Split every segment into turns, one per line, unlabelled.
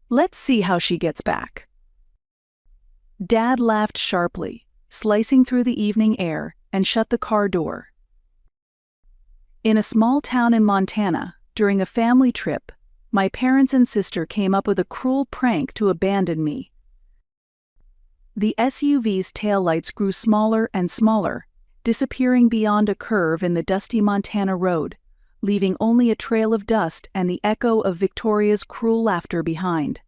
Let's see how she gets back." Dad laughed sharply, slicing through the evening air, and shut the car door. In a small town in Montana, during a family trip, my parents and sister came up with a cruel prank to abandon me. The SUV's taillights grew smaller and smaller, disappearing beyond a curve in the dusty Montana road, leaving only a trail of dust and the echo of Victoria's cruel laughter behind.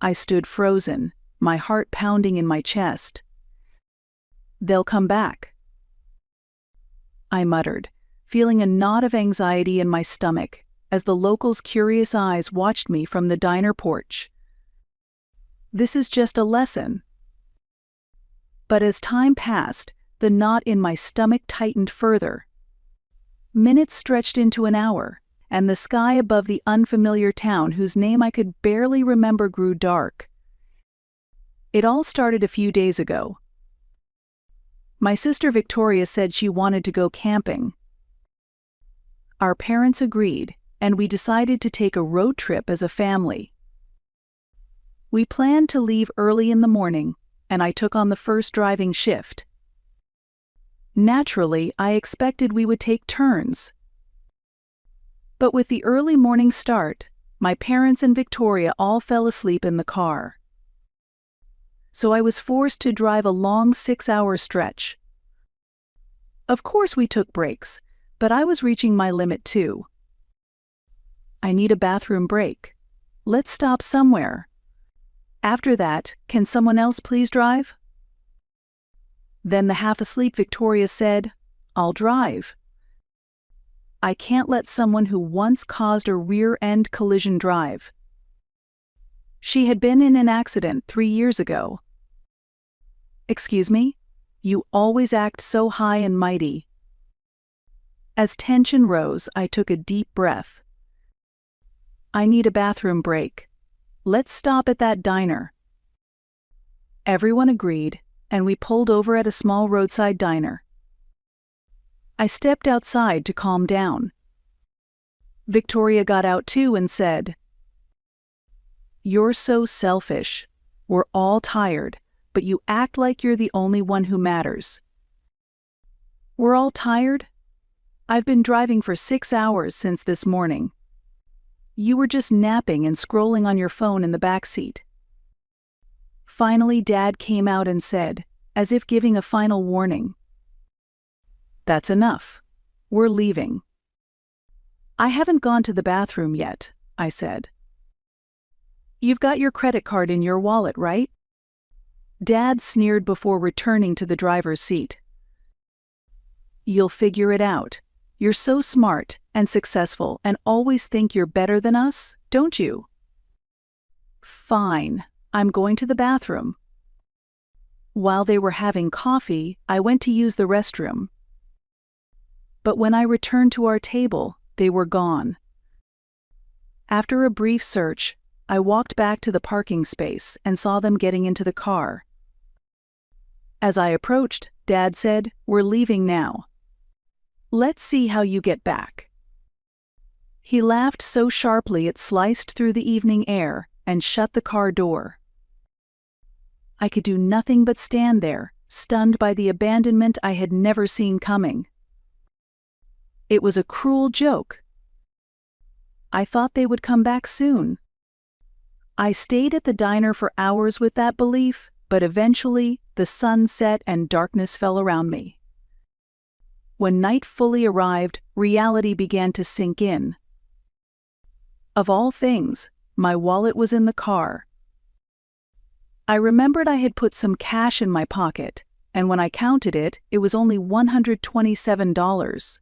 I stood frozen, my heart pounding in my chest. "They'll come back," I muttered, feeling a knot of anxiety in my stomach as the locals' curious eyes watched me from the diner porch. This is just a lesson. But as time passed, the knot in my stomach tightened further. Minutes stretched into an hour, and the sky above the unfamiliar town whose name I could barely remember grew dark. It all started a few days ago. My sister Victoria said she wanted to go camping. Our parents agreed, and we decided to take a road trip as a family. We planned to leave early in the morning, and I took on the first driving shift. Naturally, I expected we would take turns. But with the early morning start, my parents and Victoria all fell asleep in the car. So I was forced to drive a long 6-hour stretch. Of course we took breaks, but I was reaching my limit too. "I need a bathroom break. Let's stop somewhere. After that, can someone else please drive?" Then the half-asleep Victoria said, "I'll drive." I can't let someone who once caused a rear-end collision drive. She had been in an accident 3 years ago. "Excuse me? You always act so high and mighty." As tension rose, I took a deep breath. "I need a bathroom break. Let's stop at that diner." Everyone agreed, and we pulled over at a small roadside diner. I stepped outside to calm down. Victoria got out too and said, "You're so selfish. We're all tired, but you act like you're the only one who matters." "We're all tired? I've been driving for 6 hours since this morning. You were just napping and scrolling on your phone in the back seat." Finally, Dad came out and said, as if giving a final warning, "That's enough. We're leaving." "I haven't gone to the bathroom yet," I said. "You've got your credit card in your wallet, right?" Dad sneered before returning to the driver's seat. "You'll figure it out. You're so smart and successful and always think you're better than us, don't you?" "Fine, I'm going to the bathroom." While they were having coffee, I went to use the restroom. But when I returned to our table, they were gone. After a brief search, I walked back to the parking space and saw them getting into the car. As I approached, Dad said, "We're leaving now. Let's see how you get back." He laughed so sharply it sliced through the evening air and shut the car door. I could do nothing but stand there, stunned by the abandonment I had never seen coming. It was a cruel joke. I thought they would come back soon. I stayed at the diner for hours with that belief, but eventually the sun set and darkness fell around me. When night fully arrived, reality began to sink in. Of all things, my wallet was in the car. I remembered I had put some cash in my pocket, and when I counted it, it was only $127.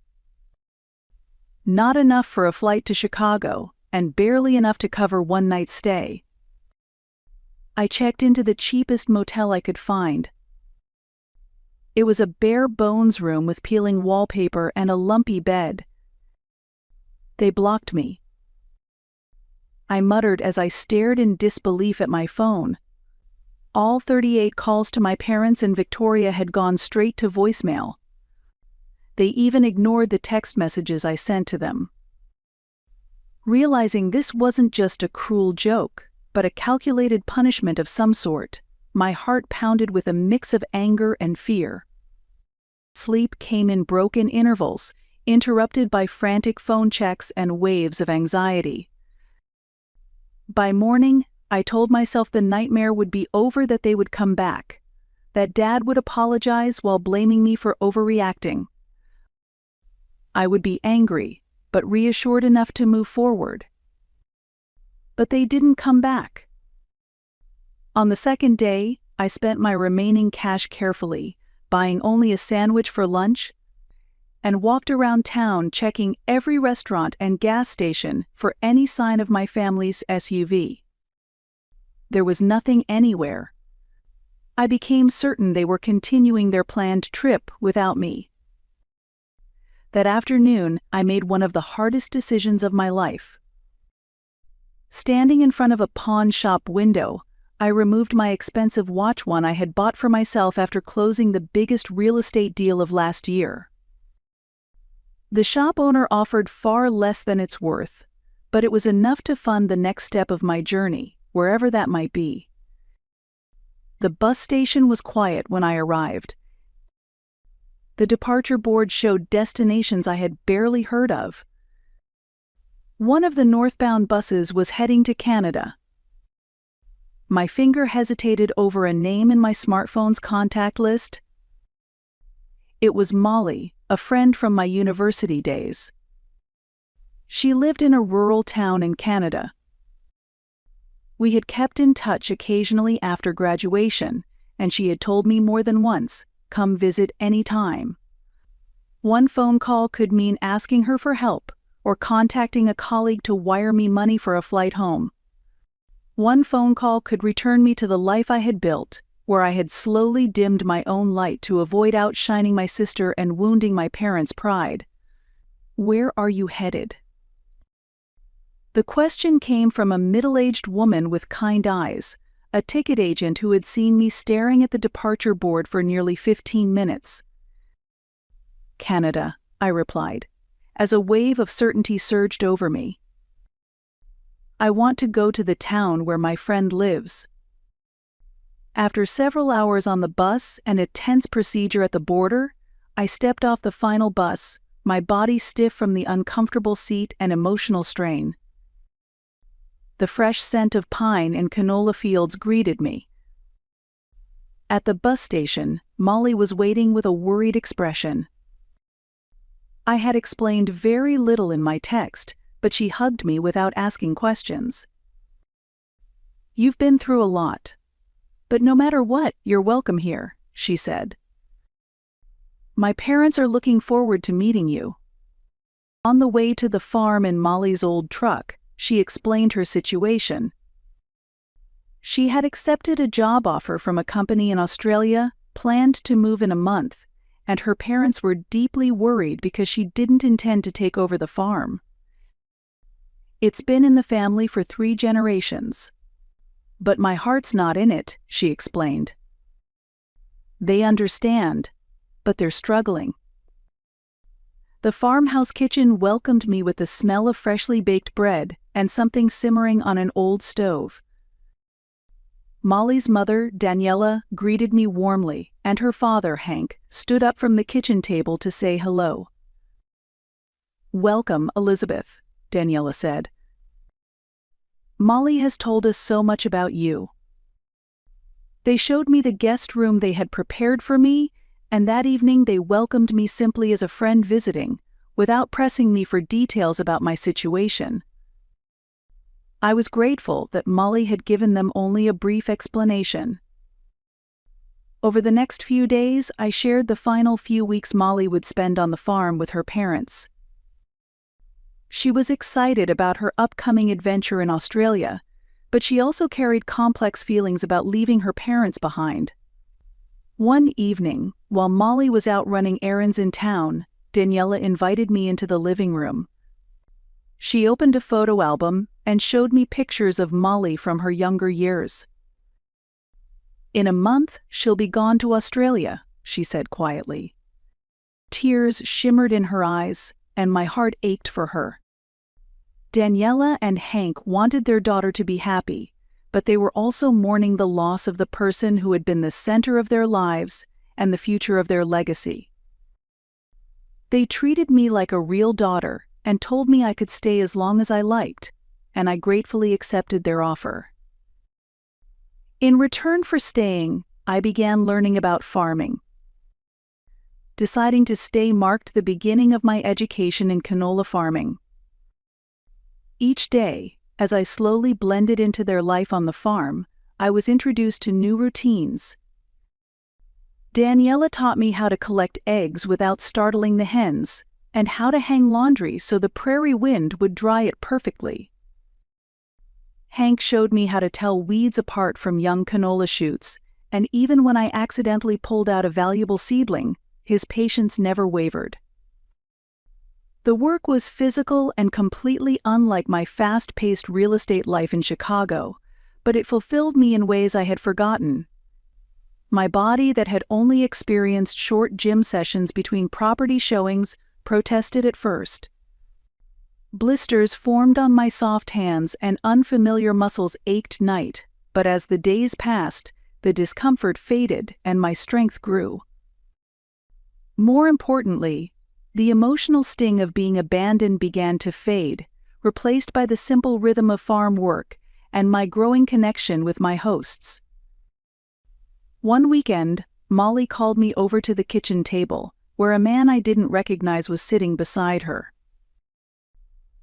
Not enough for a flight to Chicago, and barely enough to cover one night's stay. I checked into the cheapest motel I could find. It was a bare-bones room with peeling wallpaper and a lumpy bed. They blocked me. I muttered as I stared in disbelief at my phone. All 38 calls to my parents and Victoria had gone straight to voicemail. They even ignored the text messages I sent to them. Realizing this wasn't just a cruel joke, but a calculated punishment of some sort, my heart pounded with a mix of anger and fear. Sleep came in broken intervals, interrupted by frantic phone checks and waves of anxiety. By morning, I told myself the nightmare would be over, that they would come back, that Dad would apologize while blaming me for overreacting. I would be angry, but reassured enough to move forward. But they didn't come back. On the second day, I spent my remaining cash carefully, buying only a sandwich for lunch, and walked around town checking every restaurant and gas station for any sign of my family's SUV. There was nothing anywhere. I became certain they were continuing their planned trip without me. That afternoon, I made one of the hardest decisions of my life. Standing in front of a pawn shop window, I removed my expensive watch, one I had bought for myself after closing the biggest real estate deal of last year. The shop owner offered far less than its worth, but it was enough to fund the next step of my journey, wherever that might be. The bus station was quiet when I arrived. The departure board showed destinations I had barely heard of. One of the northbound buses was heading to Canada. My finger hesitated over a name in my smartphone's contact list. It was Molly, a friend from my university days. She lived in a rural town in Canada. We had kept in touch occasionally after graduation, and she had told me more than once, "Come visit any time." One phone call could mean asking her for help, or contacting a colleague to wire me money for a flight home. One phone call could return me to the life I had built, where I had slowly dimmed my own light to avoid outshining my sister and wounding my parents' pride. "Where are you headed?" The question came from a middle-aged woman with kind eyes, a ticket agent who had seen me staring at the departure board for nearly 15 minutes. "Canada," I replied, as a wave of certainty surged over me. "I want to go to the town where my friend lives." After several hours on the bus and a tense procedure at the border, I stepped off the final bus, my body stiff from the uncomfortable seat and emotional strain. The fresh scent of pine and canola fields greeted me. At the bus station, Molly was waiting with a worried expression. I had explained very little in my text, but she hugged me without asking questions. "You've been through a lot. But no matter what, you're welcome here," she said. "My parents are looking forward to meeting you." On the way to the farm in Molly's old truck, she explained her situation. She had accepted a job offer from a company in Australia, planned to move in a month, and her parents were deeply worried because she didn't intend to take over the farm. "It's been in the family for 3 generations. But my heart's not in it," she explained. "They understand, but they're struggling." The farmhouse kitchen welcomed me with the smell of freshly baked bread and something simmering on an old stove. Molly's mother, Daniela, greeted me warmly, and her father, Hank, stood up from the kitchen table to say hello. "Welcome, Elizabeth," Daniela said. "Molly has told us so much about you." They showed me the guest room they had prepared for me, and that evening they welcomed me simply as a friend visiting, without pressing me for details about my situation. I was grateful that Molly had given them only a brief explanation. Over the next few days, I shared the final few weeks Molly would spend on the farm with her parents. She was excited about her upcoming adventure in Australia, but she also carried complex feelings about leaving her parents behind. One evening, while Molly was out running errands in town, Daniela invited me into the living room. She opened a photo album and showed me pictures of Molly from her younger years. "In a month, she'll be gone to Australia," she said quietly. Tears shimmered in her eyes, and my heart ached for her. Daniela and Hank wanted their daughter to be happy, but they were also mourning the loss of the person who had been the center of their lives and the future of their legacy. They treated me like a real daughter and told me I could stay as long as I liked, and I gratefully accepted their offer. In return for staying, I began learning about farming. Deciding to stay marked the beginning of my education in canola farming. Each day, as I slowly blended into their life on the farm, I was introduced to new routines. Daniela taught me how to collect eggs without startling the hens, and how to hang laundry so the prairie wind would dry it perfectly. Hank showed me how to tell weeds apart from young canola shoots, and even when I accidentally pulled out a valuable seedling, his patience never wavered. The work was physical and completely unlike my fast-paced real estate life in Chicago, but it fulfilled me in ways I had forgotten. My body that had only experienced short gym sessions between property showings protested at first. Blisters formed on my soft hands and unfamiliar muscles ached night, but as the days passed, the discomfort faded and my strength grew. More importantly, the emotional sting of being abandoned began to fade, replaced by the simple rhythm of farm work and my growing connection with my hosts. One weekend, Molly called me over to the kitchen table, where a man I didn't recognize was sitting beside her.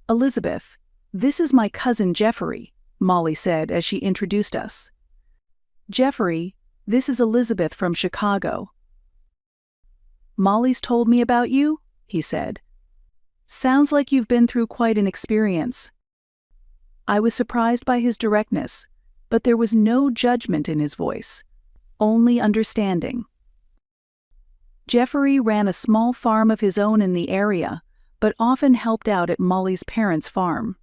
"Elizabeth, this is my cousin Jeffrey," Molly said as she introduced us. "Jeffrey, this is Elizabeth from Chicago." "Molly's told me about you," he said. "Sounds like you've been through quite an experience." I was surprised by his directness, but there was no judgment in his voice, only understanding. Jeffrey ran a small farm of his own in the area, but often helped out at Molly's parents' farm.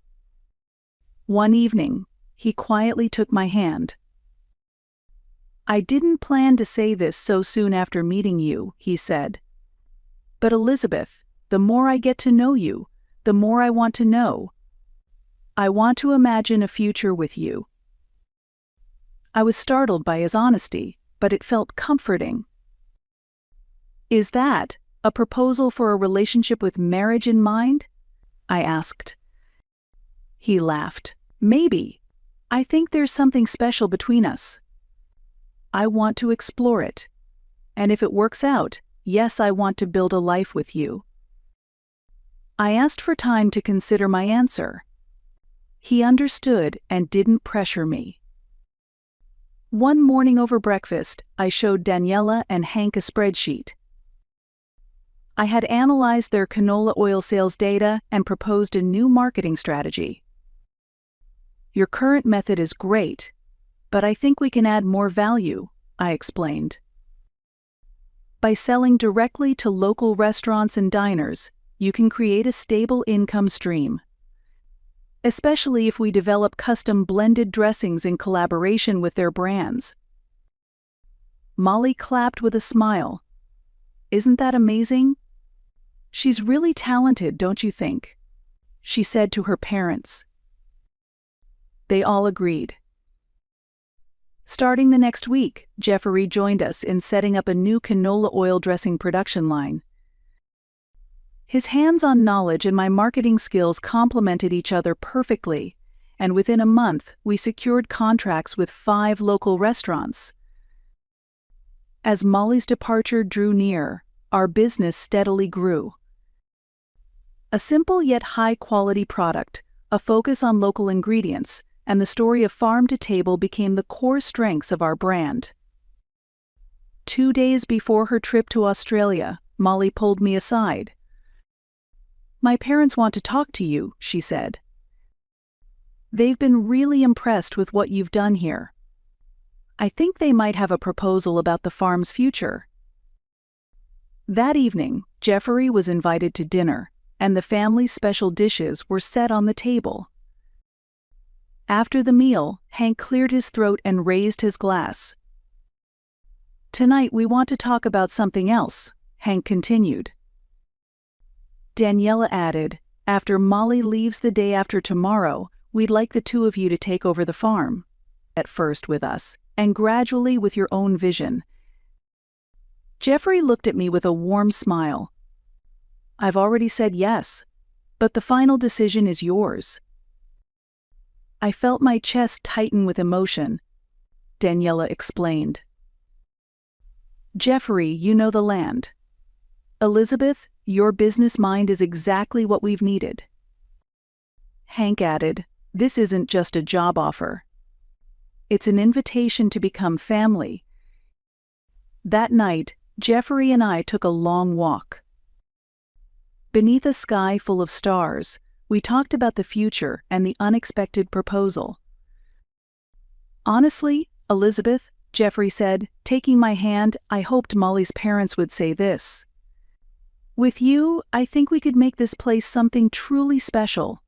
One evening, he quietly took my hand. "I didn't plan to say this so soon after meeting you," he said. "But Elizabeth, the more I get to know you, the more I want to know. I want to imagine a future with you." I was startled by his honesty, but it felt comforting. "Is that a proposal for a relationship with marriage in mind?" I asked. He laughed. "Maybe. I think there's something special between us. I want to explore it. And if it works out, yes, I want to build a life with you." I asked for time to consider my answer. He understood and didn't pressure me. One morning over breakfast, I showed Daniela and Hank a spreadsheet. I had analyzed their canola oil sales data and proposed a new marketing strategy. "Your current method is great, but I think we can add more value," I explained. "By selling directly to local restaurants and diners, you can create a stable income stream. Especially if we develop custom blended dressings in collaboration with their brands." Molly clapped with a smile. "Isn't that amazing? She's really talented, don't you think?" she said to her parents. They all agreed. Starting the next week, Jeffrey joined us in setting up a new canola oil dressing production line. His hands-on knowledge and my marketing skills complemented each other perfectly, and within a month, we secured contracts with 5 local restaurants. As Molly's departure drew near, our business steadily grew. A simple yet high-quality product, a focus on local ingredients, and the story of farm to table became the core strengths of our brand. 2 days before her trip to Australia, Molly pulled me aside. "My parents want to talk to you," she said. "They've been really impressed with what you've done here. I think they might have a proposal about the farm's future." That evening, Jeffrey was invited to dinner, and the family's special dishes were set on the table. After the meal, Hank cleared his throat and raised his glass. "Tonight we want to talk about something else," Hank continued. Daniela added, after Molly leaves the day after tomorrow, we'd like the two of you to take over the farm. At first with us, and gradually with your own vision. Jeffrey looked at me with a warm smile. I've already said yes, but the final decision is yours. I felt my chest tighten with emotion. Daniela explained. Jeffrey, you know the land. Elizabeth, your business mind is exactly what we've needed. Hank added, this isn't just a job offer. It's an invitation to become family. That night, Jeffrey and I took a long walk. Beneath a sky full of stars, we talked about the future and the unexpected proposal. Honestly, Elizabeth, Jeffrey said, taking my hand, I hoped Molly's parents would say this. With you, I think we could make this place something truly special.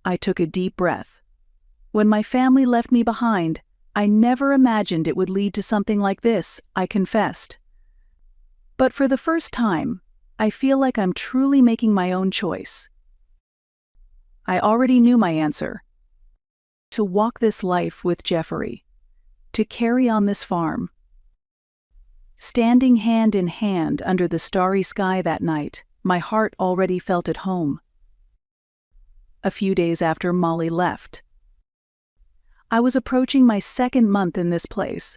I took a deep breath. When my family left me behind, I never imagined it would lead to something like this, I confessed. But for the first time, I feel like I'm truly making my own choice. I already knew my answer. To walk this life with Jeffrey. To carry on this farm. Standing hand in hand under the starry sky that night, my heart already felt at home. A few days after Molly left, I was approaching my second month in this place.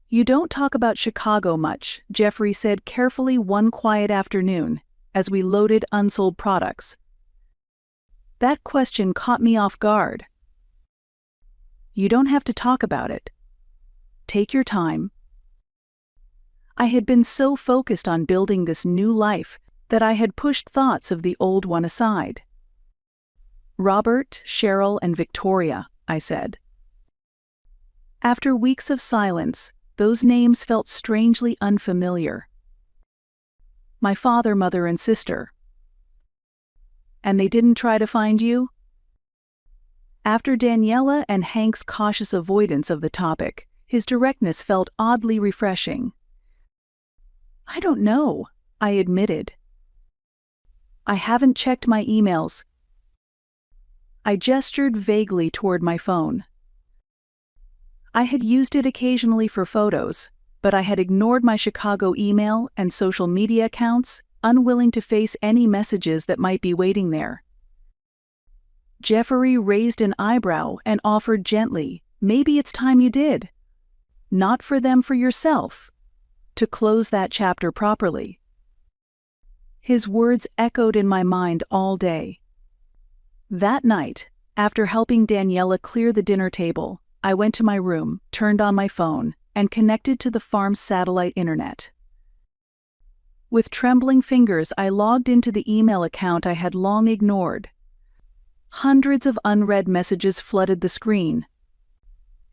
You don't talk about Chicago much, Jeffrey said carefully one quiet afternoon, as we loaded unsold products. That question caught me off guard. You don't have to talk about it. Take your time. I had been so focused on building this new life that I had pushed thoughts of the old one aside. Robert, Cheryl, and Victoria, I said. After weeks of silence, those names felt strangely unfamiliar. My father, mother, and sister. And they didn't try to find you? After Daniela and Hank's cautious avoidance of the topic, his directness felt oddly refreshing. I don't know, I admitted. I haven't checked my emails. I gestured vaguely toward my phone. I had used it occasionally for photos, but I had ignored my Chicago email and social media accounts, unwilling to face any messages that might be waiting there. Jeffrey raised an eyebrow and offered gently, maybe it's time you did. Not for them, for yourself. To close that chapter properly. His words echoed in my mind all day. That night, after helping Daniela clear the dinner table, I went to my room, turned on my phone, and connected to the farm's satellite internet. With trembling fingers, I logged into the email account I had long ignored. Hundreds of unread messages flooded the screen.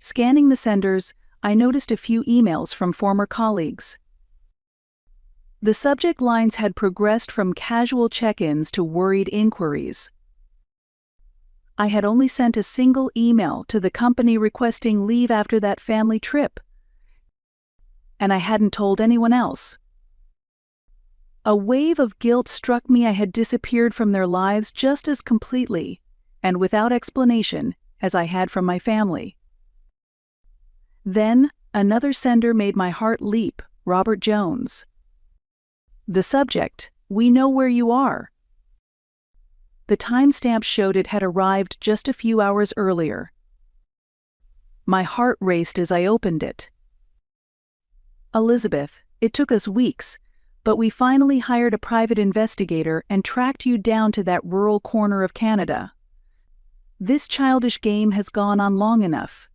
Scanning the senders, I noticed a few emails from former colleagues. The subject lines had progressed from casual check-ins to worried inquiries. I had only sent a single email to the company requesting leave after that family trip. And I hadn't told anyone else. A wave of guilt struck me. I had disappeared from their lives just as completely, and without explanation, as I had from my family. Then, another sender made my heart leap, Robert Jones. The subject, "We know where you are." The timestamp showed it had arrived just a few hours earlier. My heart raced as I opened it. Elizabeth, it took us weeks, but we finally hired a private investigator and tracked you down to that rural corner of Canada. This childish game has gone on long enough.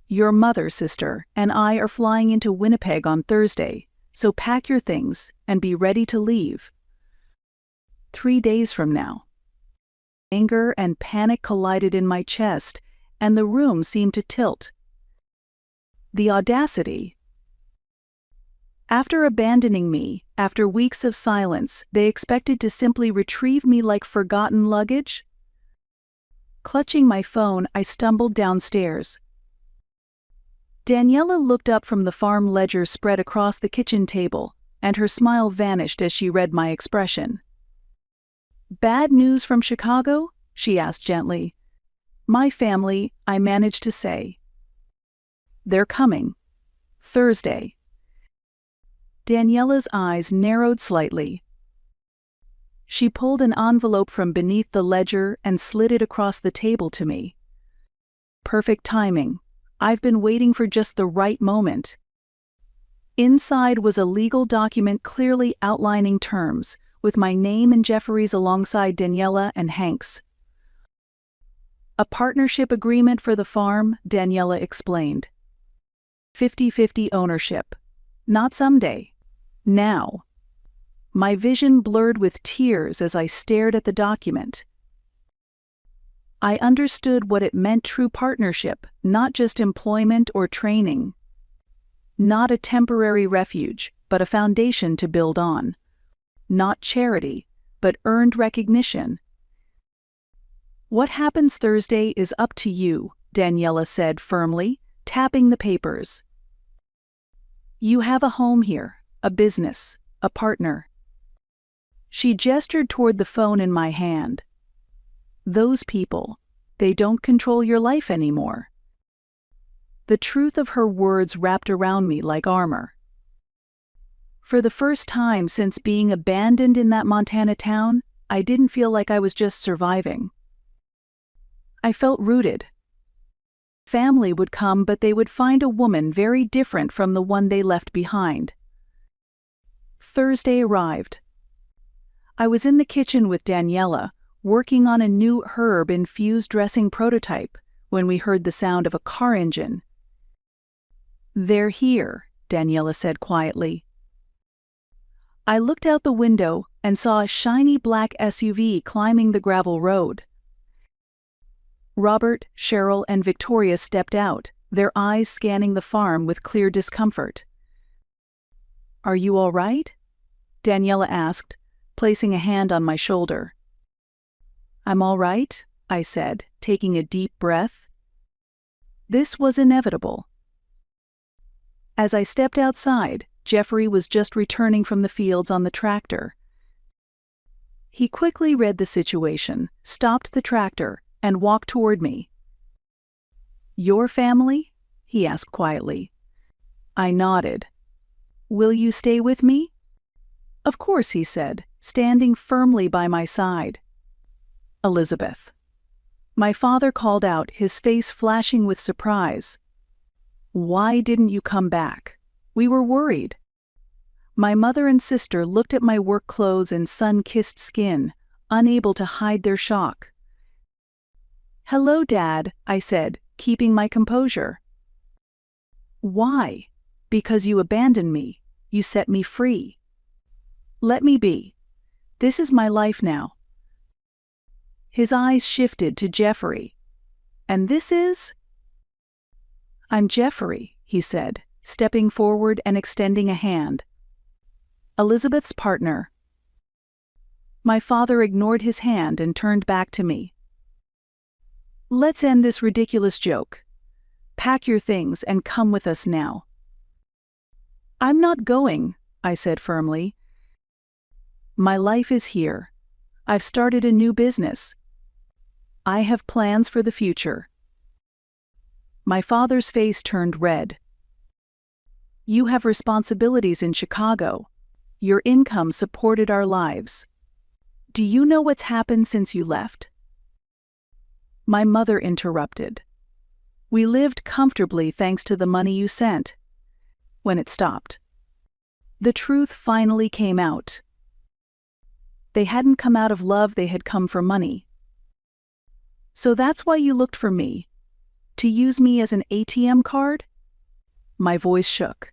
Your mother, sister, and I are flying into Winnipeg on Thursday, so pack your things and be ready to leave. 3 days from now. Anger and panic collided in my chest, and the room seemed to tilt. The audacity. After abandoning me, after weeks of silence, they expected to simply retrieve me like forgotten luggage? Clutching my phone, I stumbled downstairs. Daniela looked up from the farm ledger spread across the kitchen table, and her smile vanished as she read my expression. Bad news from Chicago? She asked gently. My family, I managed to say. They're coming. Thursday. Daniela's eyes narrowed slightly. She pulled an envelope from beneath the ledger and slid it across the table to me. Perfect timing. I've been waiting for just the right moment. Inside was a legal document clearly outlining terms, with my name and Jeffrey's alongside Daniela and Hank's. A partnership agreement for the farm, Daniela explained. 50-50 ownership. Not someday. Now. My vision blurred with tears as I stared at the document. I understood what it meant: true partnership, not just employment or training. Not a temporary refuge, but a foundation to build on. Not charity, but earned recognition. What happens Thursday is up to you, Daniela said firmly, tapping the papers. You have a home here, a business, a partner. She gestured toward the phone in my hand. Those people, they don't control your life anymore. The truth of her words wrapped around me like armor. For the first time since being abandoned in that Montana town, I didn't feel like I was just surviving. I felt rooted. Family would come, but they would find a woman very different from the one they left behind. Thursday arrived. I was in the kitchen with Daniela, working on a new herb-infused dressing prototype, when we heard the sound of a car engine. They're here, Daniela said quietly. I looked out the window and saw a shiny black SUV climbing the gravel road. Robert, Cheryl, and Victoria stepped out, their eyes scanning the farm with clear discomfort. Are you all right? Daniela asked, placing a hand on my shoulder. I'm all right, I said, taking a deep breath. This was inevitable. As I stepped outside, Jeffrey was just returning from the fields on the tractor. He quickly read the situation, stopped the tractor, and walked toward me. Your family? He asked quietly. I nodded. Will you stay with me? Of course, he said, standing firmly by my side. Elizabeth. My father called out, his face flashing with surprise. Why didn't you come back? We were worried. My mother and sister looked at my work clothes and sun-kissed skin, unable to hide their shock. Hello, Dad, I said, keeping my composure. Why? Because you abandoned me. You set me free. Let me be. This is my life now. His eyes shifted to Jeffrey. And this is? I'm Jeffrey, he said, stepping forward and extending a hand. Elizabeth's partner. My father ignored his hand and turned back to me. Let's end this ridiculous joke. Pack your things and come with us now. I'm not going, I said firmly. My life is here. I've started a new business. I have plans for the future. My father's face turned red. You have responsibilities in Chicago. Your income supported our lives. Do you know what's happened since you left? My mother interrupted. We lived comfortably thanks to the money you sent. When it stopped, the truth finally came out. They hadn't come out of love, they had come for money. So that's why you looked for me? To use me as an ATM card? My voice shook.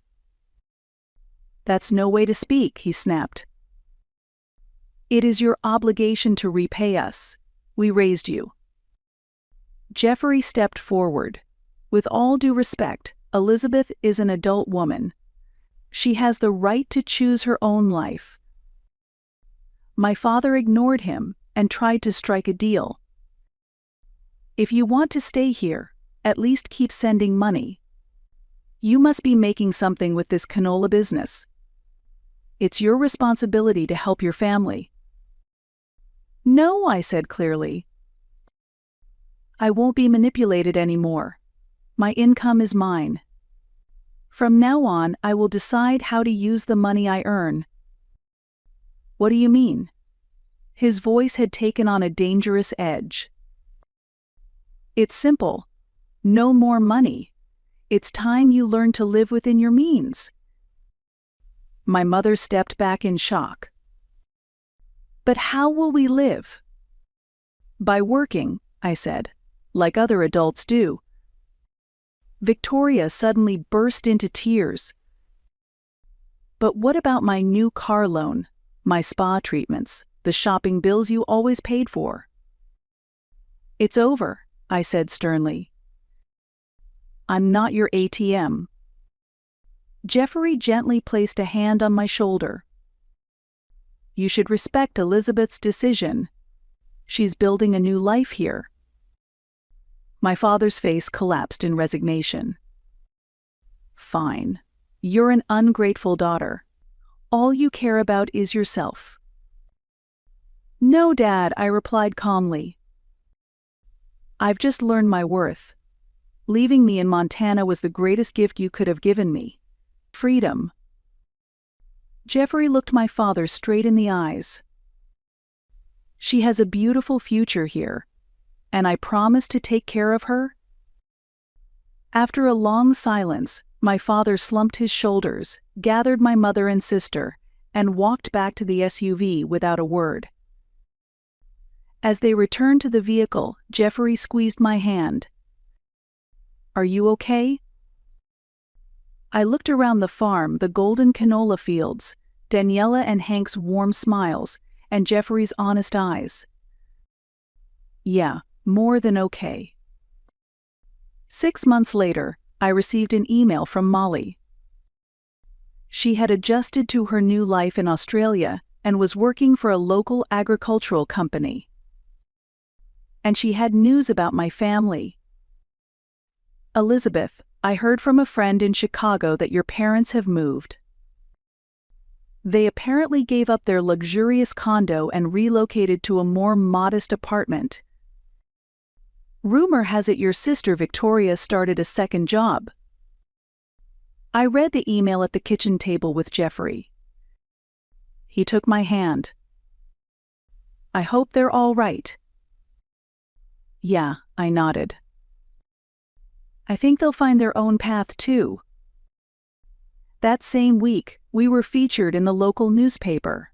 That's no way to speak, he snapped. It is your obligation to repay us. We raised you. Jeffrey stepped forward. With all due respect, Elizabeth is an adult woman. She has the right to choose her own life. My father ignored him and tried to strike a deal. If you want to stay here, at least keep sending money. You must be making something with this canola business. It's your responsibility to help your family. No, I said clearly. I won't be manipulated anymore. My income is mine. From now on, I will decide how to use the money I earn. What do you mean? His voice had taken on a dangerous edge. It's simple. No more money. It's time you learn to live within your means. My mother stepped back in shock. But how will we live? By working, I said, like other adults do. Victoria suddenly burst into tears. But what about my new car loan, my spa treatments, the shopping bills you always paid for? It's over, I said sternly. I'm not your ATM. Jeffrey gently placed a hand on my shoulder. You should respect Elizabeth's decision. She's building a new life here. My father's face collapsed in resignation. Fine. You're an ungrateful daughter. All you care about is yourself. No, Dad, I replied calmly. I've just learned my worth. Leaving me in Montana was the greatest gift you could have given me. Freedom. Jeffrey looked my father straight in the eyes. She has a beautiful future here, and I promise to take care of her. After a long silence, my father slumped his shoulders, gathered my mother and sister, and walked back to the SUV without a word. As they returned to the vehicle, Jeffrey squeezed my hand. Are you okay? I looked around the farm, the golden canola fields, Daniela and Hank's warm smiles, and Jeffrey's honest eyes. Yeah, more than okay. 6 months later, I received an email from Molly. She had adjusted to her new life in Australia and was working for a local agricultural company. And she had news about my family. Elizabeth, I heard from a friend in Chicago that your parents have moved. They apparently gave up their luxurious condo and relocated to a more modest apartment. Rumor has it your sister Victoria started a second job. I read the email at the kitchen table with Jeffrey. He took my hand. I hope they're all right. Yeah, I nodded. I think they'll find their own path too. That same week, we were featured in the local newspaper.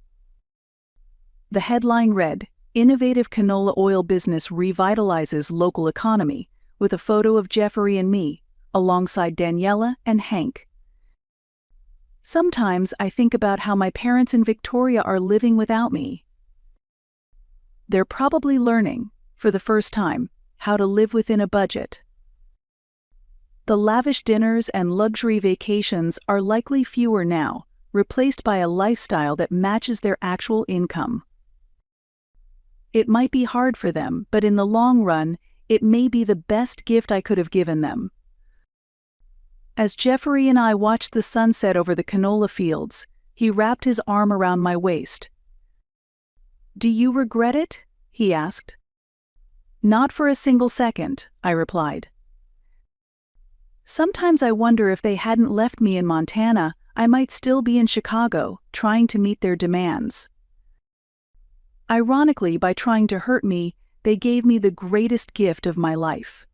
The headline read, "Innovative canola oil business revitalizes local economy," with a photo of Jeffrey and me, alongside Daniela and Hank. Sometimes I think about how my parents in Victoria are living without me. They're probably learning, for the first time, how to live within a budget. The lavish dinners and luxury vacations are likely fewer now, replaced by a lifestyle that matches their actual income. It might be hard for them, but in the long run, it may be the best gift I could have given them. As Jeffrey and I watched the sunset over the canola fields, he wrapped his arm around my waist. "Do you regret it?" he asked. "Not for a single second," I replied. Sometimes I wonder if they hadn't left me in Montana, I might still be in Chicago, trying to meet their demands. Ironically, by trying to hurt me, they gave me the greatest gift of my life.